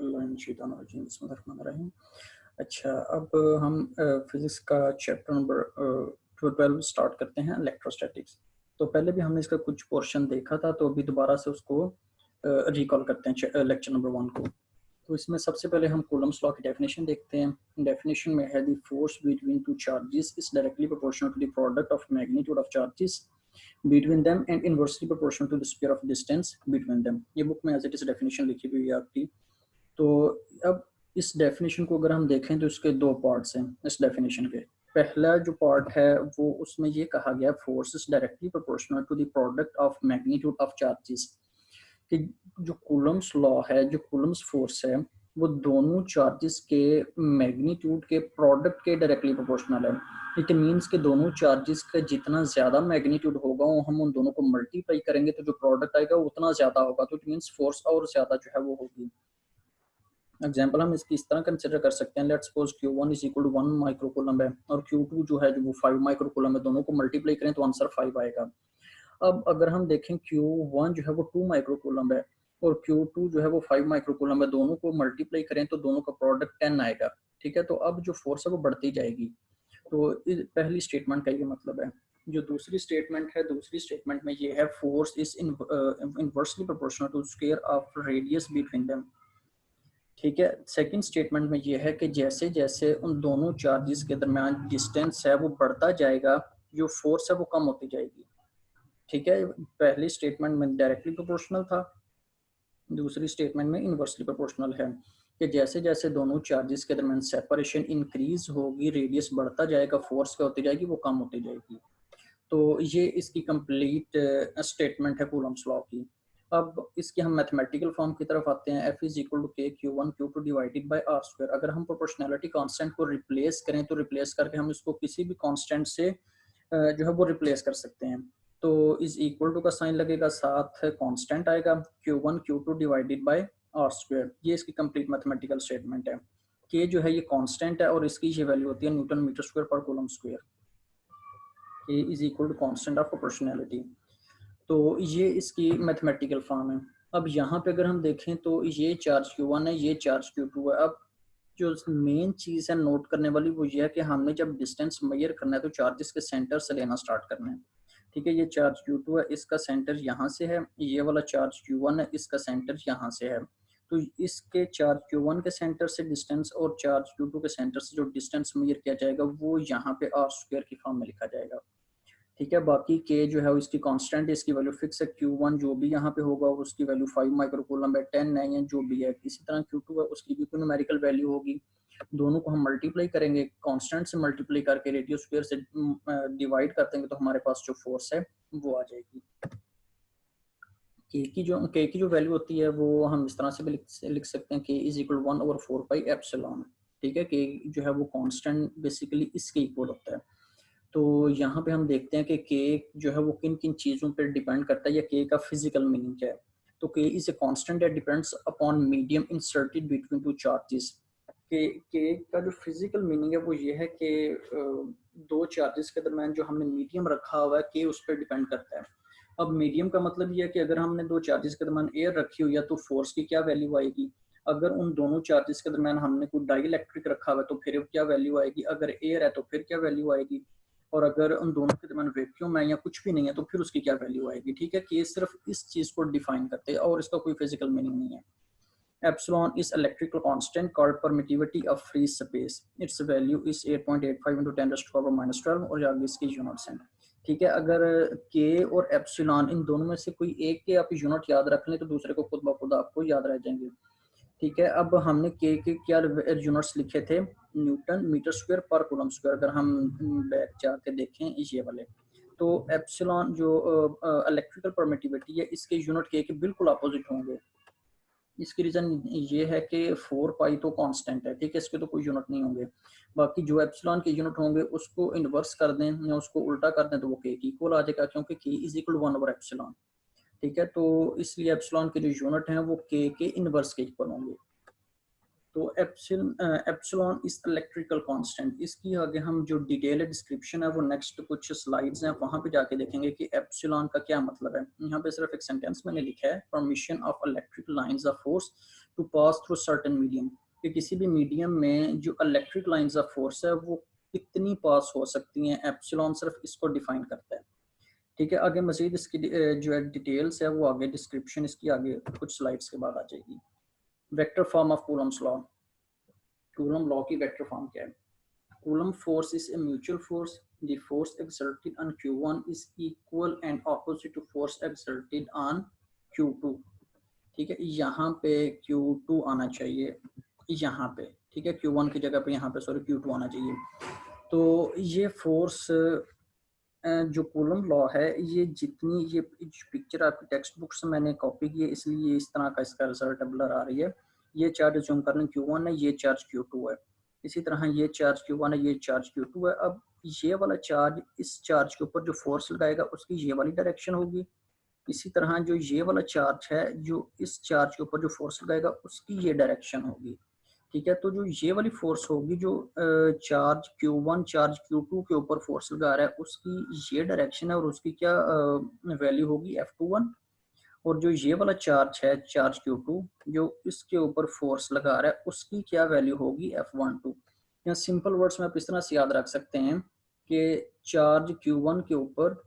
बिस्मिल्लाहिर्रहमानिर्रहीम। अच्छा, अब हम फिज़िक्स का चैप्टर नंबर 12 स्टार्ट करते हैं, इलेक्ट्रोस्टैटिक्स। तो पहले भी हमने इसका कुछ पोर्शन देखा था, तो अभी दोबारा से उसको रिकॉल करते हैं लेक्चर नंबर 1 को। तो इसमें सबसे पहले हम कूलम्स लॉ की डेफिनेशन देखते हैं। डेफिनेशन में है the force between two charges is directly proportional to the product of magnitude of charges between them and inversely proportional to the square of distance between them। ये book में as it is definition लिखी हुई है आपकी। तो अब इस definition को अगर हम देखें तो इसके दो पार्ट्स हैं इस डेफिनेशन के। पहला जो पार्ट है वो उसमें ये कहा गया force is directly proportional to the product of magnitude of charges, कि जो कूलम्स लॉ है, जो कूलम्स फोर्स है, वो दोनों चार्जेस के मैग्नीट्यूड के प्रोडक्ट के डायरेक्टली प्रोपोर्शनल है। इट मीन्स कि दोनों चार्जेस का जितना ज़्यादा मैग्नीट्यूड होगा वो हम उन दोनों को मल्टीप्लाई करेंगे तो जो प्रोडक्ट आएगा वो उतना ज़्यादा होगा। तो इट मीन्स फोर्स और ज़्यादा जो है वो होगी। एग्जाम्पल हम इसकी इस तरह कंसिडर कर सकते हैं, let's suppose Q1 is equal to 1 microcoulomb है और Q2 जो है जो वो 5 माइक्रोकूलम है, दोनों को मल्टीप्लाई करें तो आंसर 5 आएगा। अब अगर हम देखें Q1 जो है वो 2 माइक्रोकूलम है और Q2 जो है वो 5 माइक्रोकूलम है, दोनों को मल्टीप्लाई करें तो दोनों का प्रोडक्ट 10 आएगा। ठीक है, तो अब जो फोर्स है वो बढ़ती जाएगी। तो पहली स्टेटमेंट का ये मतलब है। जो दूसरी स्टेटमेंट है, दूसरी स्टेटमेंट में ये है force is inversely proportional to square of radius between them. ठीक है, सेकंड स्टेटमेंट में ये है कि जैसे जैसे उन दोनों चार्जेस के दरमियान डिस्टेंस है वो बढ़ता जाएगा, जो फोर्स है वो कम होती जाएगी। ठीक है, पहली स्टेटमेंट में डायरेक्टली प्रोपोर्शनल था, दूसरी स्टेटमेंट में इनवर्सली प्रोपोर्शनल है कि जैसे जैसे दोनों चार्जेस के दरमियान सेपरेशन इंक्रीज होगी, रेडियस बढ़ता जाएगा, फोर्स क्या होती जाएगी, वो कम होती जाएगी। तो ये इसकी कंप्लीट स्टेटमेंट है कूलम्स लॉ की। अब इसके हम मैथमेटिकल फॉर्म की तरफ आते हैं। F इज इक्वल टू के Q1 Q2 divided by R square. अगर हम प्रोपोर्शनैलिटी कांस्टेंट को रिप्लेस करें तो रिप्लेस करके हम इसको किसी भी कांस्टेंट से जो है वो रिप्लेस कर सकते हैं। तो इज इक्वल टू का साइन लगेगा, साथ कांस्टेंट आएगा Q1 Q2 divided by R square. ये इसकी कंप्लीट मैथमेटिकल स्टेटमेंट है। के जो है ये कांस्टेंट है और इसकी ये वैल्यू होती है newton metre square per coulomb square. K is equal to constant of proportionality. तो ये इसकी मैथमेटिकल फॉर्म है। अब यहाँ पे अगर हम देखें तो ये चार्ज Q1 है, ये चार्ज Q2 है। अब जो मेन चीज़ है नोट करने वाली वो ये है कि हमने जब डिस्टेंस मेजर करना है तो चार्जेस के सेंटर से लेना स्टार्ट करना है। ठीक है, ये चार्ज Q2 है, इसका सेंटर यहाँ से है, ये वाला चार्ज Q1 है, इसका सेंटर यहाँ से है। तो इसके चार्ज Q1 के सेंटर से डिस्टेंस और चार्ज Q2 के सेंटर से जो डिस्टेंस मेजर किया जाएगा वो यहाँ पे आर स्क्वायर की फॉर्म में लिखा जाएगा। ठीक है, बाकी के जो है इसकी कांस्टेंट है, इसकी वैल्यू फिक्स है। Q1 जो भी यहाँ पे होगा उसकी वैल्यू 5 माइक्रोकूलम है, 10 नहीं है जो भी है। इसी तरह Q2 है, उसकी भी कोई न्यूमेरिकल वैल्यू होगी। दोनों को हम मल्टीप्लाई करेंगे, कांस्टेंट से मल्टीप्लाई करके रेडियस स्क्वायर से डिवाइड कर देंगे तो हमारे पास जो फोर्स है वो आ जाएगी। के की जो वैल्यू होती है वो हम इस तरह से भी लिख सकते हैं, K is equal 1/4 pi epsilon. ठीक है, K जो है वो कांस्टेंट बेसिकली इसके इक्वल होता है। तो यहाँ पे हम देखते हैं कि के जो है वो किन किन चीज़ों पर डिपेंड करता है या के का फिजिकल मीनिंग क्या है। तो के is a constant that depends upon medium inserted between two charges. के का जो फिजिकल मीनिंग है वो ये है कि दो चार्जेस के दरमियान जो हमने मीडियम रखा हुआ है के उस पर डिपेंड करता है। अब मीडियम का मतलब ये है कि अगर हमने दो चार्जेस के दरमियान एयर रखी हुई है तो फोर्स की क्या वैल्यू आएगी। अगर उन दोनों चार्जेस के दरमियान हमने कोई डाई इलेक्ट्रिक रखा हुआ है तो फिर क्या वैल्यू आएगी। अगर एयर है तो फिर क्या वैल्यू आएगी। और अगर उन दोनों के दरमियान वैक्यूम है या कुछ भी नहीं है तो फिर उसकी क्या वैल्यू आएगी। ठीक है, कि ये सिर्फ इस चीज को डिफाइन करते हैं और इसका कोई फिजिकल मीनिंग नहीं है। Epsilon is electrical constant called permittivity of free space. It's value is 8.85 into 10⁻⁻12 और आगे इसकी यूनिट्स हैं। ठीक है, अगर के और एप्सिलॉन इन दोनों में से कोई एक के आप यूनिट याद रख लें तो दूसरे को खुद ब खुद आपको याद रह जाएंगे। ठीक है, अब हमने के क्या यूनिट्स लिखे थे, Newton metre square per coulomb square. अगर हम बैक जाके देखें ये वाले, तो एप्सिलॉन जो इलेक्ट्रिकल परमिटिविटी है इसके यूनिट के बिल्कुल अपोजिट होंगे। इसकी रीजन ये है कि 4 पाई तो कांस्टेंट है। ठीक है, इसके तो कोई यूनिट नहीं होंगे। बाकी जो एप्सिलॉन के यूनिट होंगे उसको इन्वर्स कर दें या उसको उल्टा कर दें तो वो के इक्वल आ जाएगा, क्योंकि के इज इक्वल 1/एप्सिलॉन। ठीक है, तो इसलिए एप्सिलॉन के जो यूनिट हैं वो के इनवर्स के इक्वल होंगे। तो एप्सिलॉन इज इलेक्ट्रिकल कांस्टेंट। इसकी आगे हम जो डिटेल डिस्क्रिप्शन है वो नेक्स्ट कुछ स्लाइड्स हैं वहां पे जाके देखेंगे कि एप्सिलॉन का क्या मतलब है। यहाँ पे सिर्फ एक सेंटेंस मैंने लिखा है, permission of electric lines of force to pass through certain medium, कि किसी भी मीडियम में जो इलेक्ट्रिक लाइंस ऑफ फोर्स है वो कितनी पास हो सकती हैं, एप्सिलॉन सिर्फ इसको डिफाइन करता है। ठीक है, आगे मजीद इसकी जो है डिटेल्स है वो आगे डिस्क्रिप्शन इसकी आगे कुछ स्लाइड्स के बाद आ जाएगी। Vector form of Coulomb's law, coulomb law की वेक्टर फॉर्म क्या है? Coulomb force is a mutual force. The force exerted on Q1 is equal and opposite to force exerted on Q2. ठीक है, यहाँ पे Q2 आना चाहिए, यहाँ पे, ठीक है, Q1 की जगह पे यहाँ पे सॉरी Q2 आना चाहिए। तो ये फोर्स जो कूलम लॉ है, ये जितनी ये पिक्चर आपकी टेक्स्ट बुक से मैंने कॉपी की है इसलिए इस तरह का इसका रिजल्ट ब्लर आ रही है। ये चार्ज जूम कर लें Q1 है, ये चार्ज Q2 है, इसी तरह ये चार्ज Q1 है, ये चार्ज Q2 है। अब ये वाला चार्ज इस चार्ज के ऊपर जो फोर्स लगाएगा उसकी ये वाली डायरेक्शन होगी, इसी तरह जो ये वाला चार्ज है जो इस चार्ज के ऊपर जो फोर्स लगाएगा उसकी ये डायरेक्शन होगी। ठीक है, तो जो ये वाली फोर्स होगी जो चार्ज Q1 चार्ज Q2 के ऊपर फोर्स लगा रहा है उसकी ये डायरेक्शन है और उसकी क्या वैल्यू होगी F21, और जो ये वाला चार्ज है चार्ज Q2 जो इसके ऊपर फोर्स लगा रहा है उसकी क्या वैल्यू होगी F12। या सिंपल वर्ड्स में आप इस तरह से याद रख सकते हैं कि चार्ज Q1 के ऊपर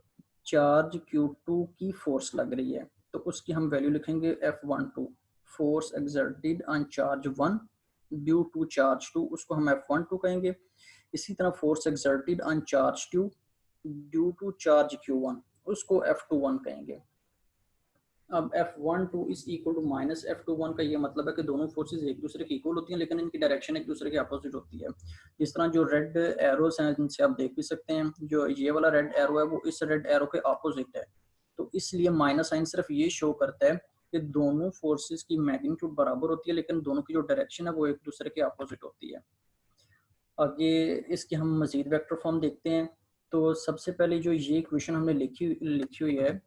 चार्ज Q2 की फोर्स लग रही है तो उसकी हम वैल्यू लिखेंगे F12, force exerted on charge 1 due to charge 2, उसको हम F12 कहेंगे। इसी तरह force exerted on charge 2 due to charge Q1, उसको F21 कहेंगे। अब F12 is equal to minus F21 का ये मतलब है कि दोनों फोर्सेस एक दूसरे की इक्वल होती हैं लेकिन इनकी डायरेक्शन एक दूसरे के अपोजिट होती है। जिस तरह जो रेड एरोस हैं इनसे आप देख भी सकते हैं, जो ये वाला रेड एरो है वो इस रेड एरो के अपोजिट है, तो इसलिए माइनस साइन सिर्फ ये शो करता है कि दोनों फोर्सेस की मैग्नीट्यूड बराबर होती है लेकिन दोनों की जो डायरेक्शन है वो एक दूसरे के अपोजिट होती है। आगे इसकी हम मजीद वेक्टर फॉर्म देखते हैं। तो सबसे पहले जो ये इक्वेशन हमने लिखी हुई है,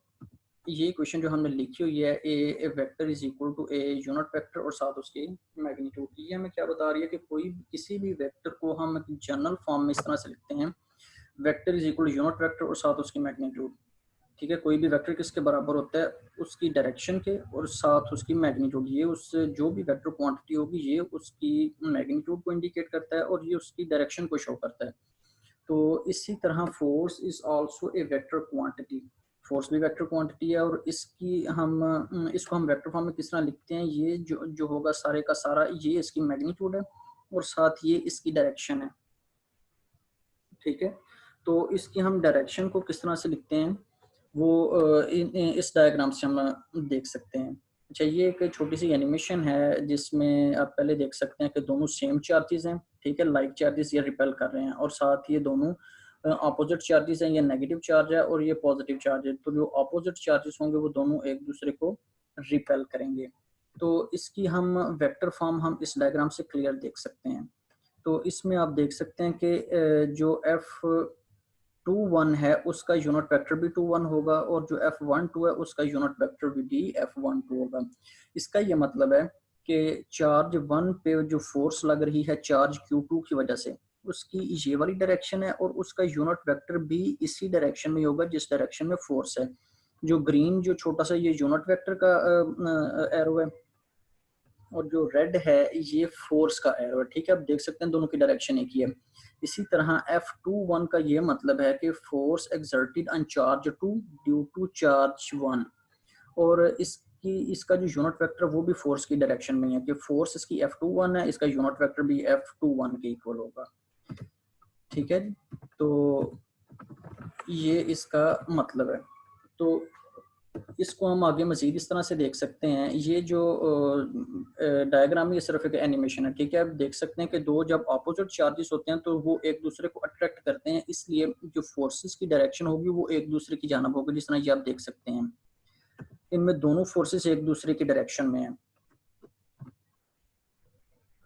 ये इक्वेशन जो हमने लिखी हुई है A vector is equal to A unit vector और साथ उसकी मैग्नीट्यूड, ये हमें क्या बता रही है कि कोई किसी भी वेक्टर को हम जनरल फॉर्म में इस तरह से लिखते हैं, vector is equal to unit vector और साथ उसकी मैग्नीट्यूड। ठीक है, कोई भी वेक्टर किसके बराबर होता है, उसकी डायरेक्शन के और साथ उसकी मैग्नीट्यूड, ये उस जो भी वेक्टर क्वांटिटी होगी ये उसकी मैग्नीट्यूड को इंडिकेट करता है और ये उसकी डायरेक्शन को शो करता है। तो इसी तरह force is also a vector quantity, force भी वेक्टर क्वांटिटी है और इसकी हम इसको हम वेक्टर फॉर्म में किस तरह लिखते हैं, ये जो होगा सारे का सारा ये इसकी मैग्नीट्यूड है और साथ ये इसकी डायरेक्शन है। ठीक है, तो इसकी हम डायरेक्शन को किस तरह से लिखते हैं वो इस डायग्राम से हम देख सकते हैं। अच्छा, ये एक छोटी सी एनिमेशन है जिसमें आप पहले देख सकते हैं कि दोनों सेम चार्जेस हैं। ठीक है, लाइक चार्जेस ये रिपेल कर रहे हैं और साथ ये दोनों अपोजिट चार्जेस हैं, ये नेगेटिव चार्ज है और ये पॉजिटिव चार्ज है, तो जो अपोजिट चार्जेस होंगे वो दोनों एक दूसरे को रिपेल करेंगे। तो इसकी हम वेक्टर फॉर्म हम इस डायग्राम से क्लियर देख सकते हैं। तो इसमें आप देख सकते हैं कि जो F21 है उसका यूनिट वेक्टर भी 21 होगा और जो F12 है उसका यूनिट वेक्टर भी F12 होगा। इसका ये मतलब है कि चार्ज 1 पे जो फोर्स लग रही है चार्ज Q2 की वजह से उसकी ये वाली डायरेक्शन है और उसका यूनिट वेक्टर भी इसी डायरेक्शन में होगा जिस डायरेक्शन में फोर्स है। जो ग्रीन जो छोटा सा ये यूनिट वेक्टर का एरो है और जो रेड है ये फोर्स का एरो है। ठीक है, आप देख सकते हैं दोनों की डायरेक्शन एक ही है। इसी तरह F21 का ये मतलब है कि force exerted on charge 2 due to charge 1, और इसका जो यूनिट वेक्टर वो भी फोर्स की डायरेक्शन में है कि फोर्स इसकी F21 है, इसका यूनिट वेक्टर भी F21 के इक्वल होगा। ठीक है, तो ये इसका मतलब है। तो इसको हम आगे मजीद इस तरह से देख सकते हैं, ये जो डायग्राम ये सिर्फ एक एनिमेशन है। ठीक है, आप देख सकते हैं कि दो जब अपोजिट चार्जेस होते हैं तो वो एक दूसरे को अट्रैक्ट करते हैं, इसलिए जो फोर्सेस की डायरेक्शन होगी वो एक दूसरे की जानब होगी, जिस तरह ये आप देख सकते हैं इनमें दोनों फोर्सेस एक दूसरे की डायरेक्शन में है।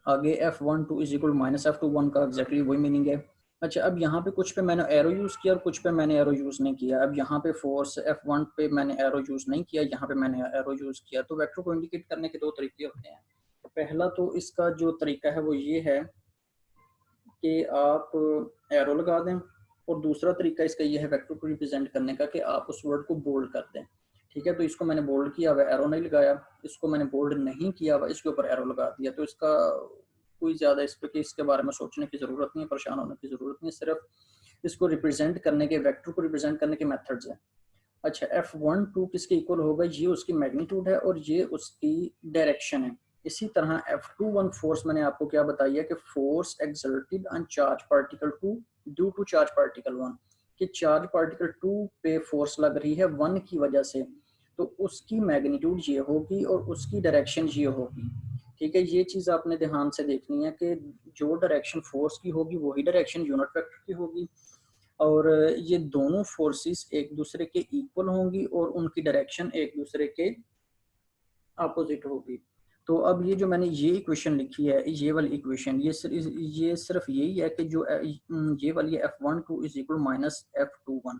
आगे F12 is equal minus F21 का एग्जैक्टली वही मीनिंग है। अच्छा, अब यहाँ पे कुछ पे मैंने एरो यूज़ किया और कुछ पे मैंने एरो यूज़ नहीं किया। अब यहाँ पे फोर्स F1 पे मैंने एरो यूज़ नहीं किया, यहाँ पे मैंने एरो यूज़ किया। तो वेक्टर को इंडिकेट करने के दो तरीके होते हैं। पहला तो इसका जो तरीका है वो ये है कि आप एरो लगा दें, और दूसरा तरीका इसका ये है वेक्टर को रिप्रेजेंट करने का कि आप उस वर्ड को बोल्ड कर दें। ठीक है, तो इसको मैंने बोल्ड किया हुआ, एरो नहीं लगाया, इसको मैंने बोल्ड नहीं किया हुआ, इसके ऊपर एरो लगा दिया। तो इसका कोई ज़्यादा इस पे इसके बारे में सोचने की ज़रूरत नहीं है, परेशान होने की ज़रूरत नहीं है, सिर्फ इसको रिप्रेजेंट करने के, वेक्टर को रिप्रेजेंट करने के मेथड्स हैं। अच्छा, F12 किसके इक्वल होगा? ये उसकी मैग्नीट्यूड है और ये उसकी डायरेक्शन है। इसी तरह F21 फोर्स मैंने आपको क्या बताई है कि force exerted on charge particle 2 due to charge particle 1, कि चार्ज पार्टिकल 2 पे फोर्स लग रही है 1 की वजह से, तो उसकी मैग्नीट्यूड ये होगी और उसकी डायरेक्शन ये होगी। ठीक है, ये चीज़ आपने ध्यान से देखनी है कि जो डायरेक्शन फोर्स की होगी वही डायरेक्शन यूनिट वेक्टर की होगी, और ये दोनों फोर्सेस एक दूसरे के इक्वल होंगी और उनकी डायरेक्शन एक दूसरे के अपोजिट होगी। तो अब ये जो मैंने ये इक्वेशन लिखी है, ये वाली इक्वेशन, ये सिर्फ यही है कि जो ये वाली F12 is equal minus F21।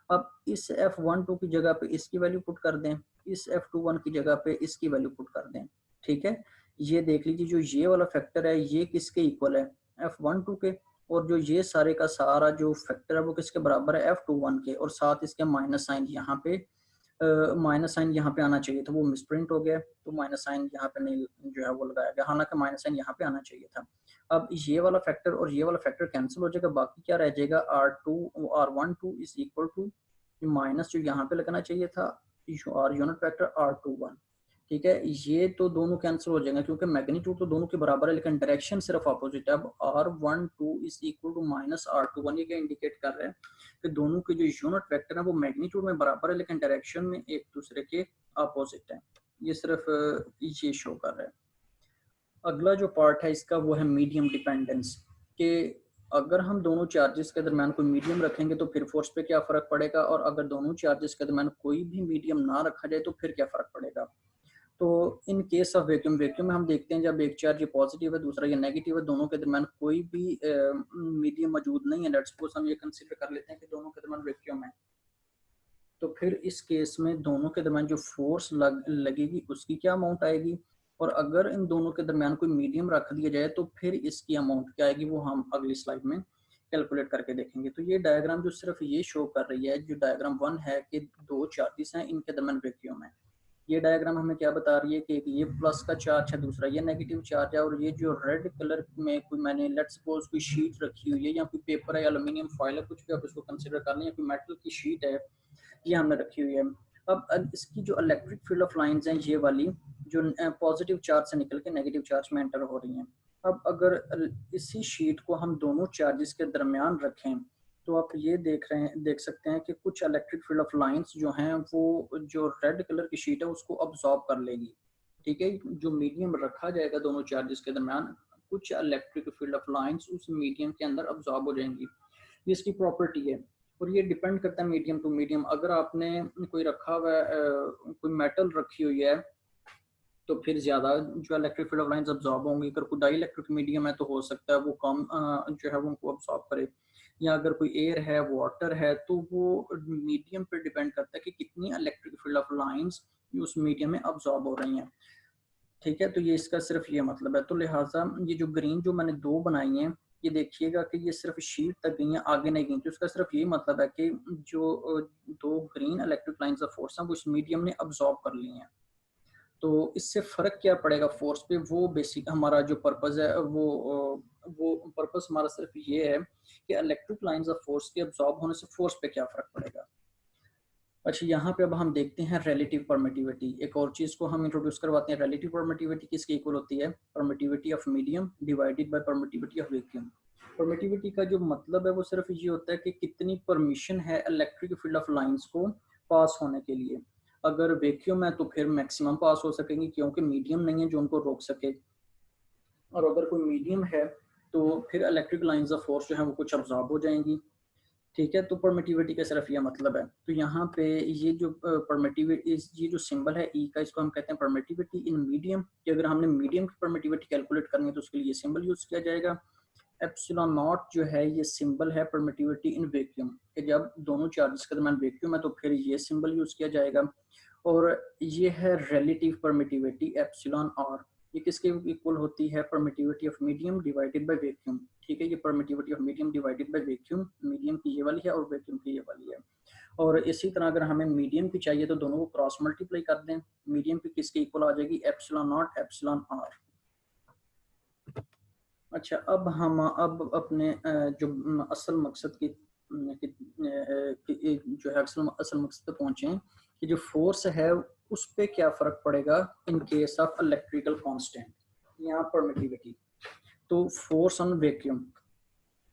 अब इस F12 की जगह पे इसकी वैल्यू पुट कर दें, इस F21 की जगह पे इसकी वैल्यू पुट कर दें। ठीक है, ये देख लीजिए जो ये वाला फैक्टर है ये किसके इक्वल है? F12 के। और जो ये सारे का सारा जो फैक्टर है वो किसके बराबर है? F21 के। और साथ इसके माइनस साइन यहाँ पे, माइनस साइन यहाँ पे आना चाहिए था, वो मिसप्रिंट हो गया, तो माइनस साइन यहाँ पे नहीं जो है वो लगाया गया, हालांकि माइनस साइन यहाँ पे आना चाहिए था। अब ये वाला फैक्टर और ये वाला फैक्टर कैंसिल हो जाएगा, बाकी क्या रह जाएगा? R12 is equal to minus जो यहाँ पे लगना चाहिए था आर यूनिट वेक्टर R21। ठीक है, ये तो दोनों कैंसिल हो जाएंगे क्योंकि मैग्नीट्यूड तो दोनों के बराबर है, लेकिन डायरेक्शन सिर्फ अपोजिट है। अब R12 is equal to minus R21, ये क्या इंडिकेट कर रहा है कि दोनों के जो यूनिट वेक्टर है वो मैग्नीट्यूड में बराबर है लेकिन डायरेक्शन में एक दूसरे के अपोजिट है। ये सिर्फ ये शो कर रहा है। अगला जो पार्ट है इसका वो है मीडियम डिपेंडेंस, कि अगर हम दोनों चार्जेस के दरम्यान कोई मीडियम रखेंगे तो फिर फोर्स पे क्या फ़र्क पड़ेगा, और अगर दोनों चार्जेस के दरम्यान कोई भी मीडियम ना रखा जाए तो फिर क्या फ़र्क पड़ेगा। तो in case of vacuum, vacuum में हम देखते हैं जब एक चार्ज ये पॉजिटिव है दूसरा ये नेगेटिव है, दोनों के दरम्यान कोई भी मीडियम मौजूद नहीं है, लेट्स सपोज हम ये कंसीडर कर लेते हैं कि दोनों के दरम्यान वैक्यूम है, तो फिर इस केस में दोनों के दरम्यान जो फोर्स लगेगी उसकी क्या अमाउंट आएगी, और अगर इन दोनों के दरम्यान कोई मीडियम रख दिया जाए तो फिर इसकी अमाउंट क्या आएगी, वो हम अगली स्लाइड में कैलकुलेट करके देखेंगे। तो ये डायग्राम जो सिर्फ ये शो कर रही है, जो डायग्राम 1 है कि दो चार्जेस हैं इनके दरम्यान वैक्यूम है, ये डायग्राम हमें क्या बता रही है कि एक ये प्लस का चार्ज है दूसरा ये नेगेटिव चार्ज है, और ये जो रेड कलर में कोई मैंने लेट्स सपोज कोई शीट रखी हुई है या कोई पेपर है, एल्यूमिनियम फॉइल है, कुछ भी आप इसको कंसीडर कर लें, या कोई मेटल की शीट है, ये हमने रखी हुई है। अब इसकी जो इलेक्ट्रिक फील्ड ऑफ लाइंस हैं ये वाली जो पॉजिटिव चार्ज से निकल के नेगेटिव चार्ज में एंटर हो रही हैं। अब अगर इसी शीट को हम दोनों चार्जेस के दरमियान रखें तो आप ये देख सकते हैं कि कुछ इलेक्ट्रिक फील्ड ऑफ लाइंस जो हैं वो जो रेड कलर की शीट है उसको अब्सॉर्ब कर लेगी। ठीक है, जो मीडियम रखा जाएगा दोनों चार्जेस के दरमियान, कुछ इलेक्ट्रिक फील्ड ऑफ लाइंस उस मीडियम के अंदर अब्सॉर्ब हो जाएंगी, ये इसकी प्रॉपर्टी है। और ये डिपेंड करता है मीडियम टू मीडियम। अगर आपने कोई रखा हुआ है कोई मेटल रखी हुई है तो फिर ज़्यादा जो electric field of lines absorb होंगी, अगर कोई डाई इलेक्ट्रिक मीडियम है तो हो सकता है वो कम जो है वो उनको अब्सॉर्ब करे, या अगर कोई एयर है वाटर है तो वो मीडियम पर डिपेंड करता है कि कितनी इलेक्ट्रिक फील्ड ऑफ लाइंस उस मीडियम में अब्सॉर्ब हो रही हैं। ठीक है, तो ये इसका सिर्फ ये मतलब है। तो लिहाजा ये जो ग्रीन जो मैंने दो बनाई हैं ये देखिएगा कि ये सिर्फ शीट तक गई हैं, आगे नहीं गई, तो इसका सिर्फ ये मतलब है कि जो दो green electric lines of force हैं वो इस मीडियम ने अब्सॉर्ब कर ली हैं। तो इससे फ़र्क क्या पड़ेगा फोर्स पे, वो बेसिक हमारा जो पर्पज़ है वो पर्पज़ हमारा सिर्फ ये है कि इलेक्ट्रिक लाइंस ऑफ फोर्स के अब्सॉर्ब होने से फोर्स पे क्या फ़र्क पड़ेगा। अच्छा, यहाँ पे अब हम देखते हैं रिलेटिव परमिटिविटी। एक और चीज़ को हम इंट्रोड्यूस करवाते हैं। रिलेटिव परमिटिविटी किसके इक्वल होती है? Permittivity of medium divided by permittivity of vacuum. Permittivity का जो मतलब है वो सिर्फ ये होता है कि कितनी परमिशन है इलेक्ट्रिक फील्ड ऑफ लाइंस को पास होने के लिए। अगर वैक्यूम है तो फिर मैक्सिमम पास हो सकेंगी क्योंकि मीडियम नहीं है जो उनको रोक सके, और अगर कोई मीडियम है तो फिर इलेक्ट्रिक लाइंस ऑफ फोर्स जो है वो कुछ अब्सॉर्ब हो जाएंगी। ठीक है, तो परमिटिविटी का सिर्फ ये मतलब है। तो यहाँ पे ये जो परमिटिविटी, ये जो सिंबल है ई का, इसको हम कहते हैं परमिटिविटी इन मीडियम, कि अगर हमने मीडियम की परमिटिविटी कैलकुलेट करनी है तो उसके लिए ये सिंबल यूज किया जाएगा। एप्सिलॉन नॉट जो है ये सिंबल है परमिटिविटी इन वैक्यूम, कि जब दोनों चार्जेस के दरमियान वैक्यूम है तो फिर ये सिंबल यूज किया जाएगा। और ये है रिलेटिव परमिटिविटी एप्सिलॉन आर। ये किसके इक्वल होती है? Permittivity of medium divided by vacuum. ठीक है, ये permittivity of medium divided by vacuum, medium की ये वाली है और वैक्यूम की ये वाली है। और इसी तरह अगर हमें मीडियम की चाहिए तो दोनों को क्रॉस मल्टीप्लाई कर दें। मीडियम की किसके इक्वल आ जाएगी? Epsilon naught epsilon R. अच्छा, अब हम अब अपने जो असल मकसद की जो है असल मकसद पे पहुंचे कि जो फोर्स है उस पे क्या फर्क पड़ेगा in case of electrical constant, यहाँ परमिटिविटी। तो फोर्स ऑन वैक्यूम,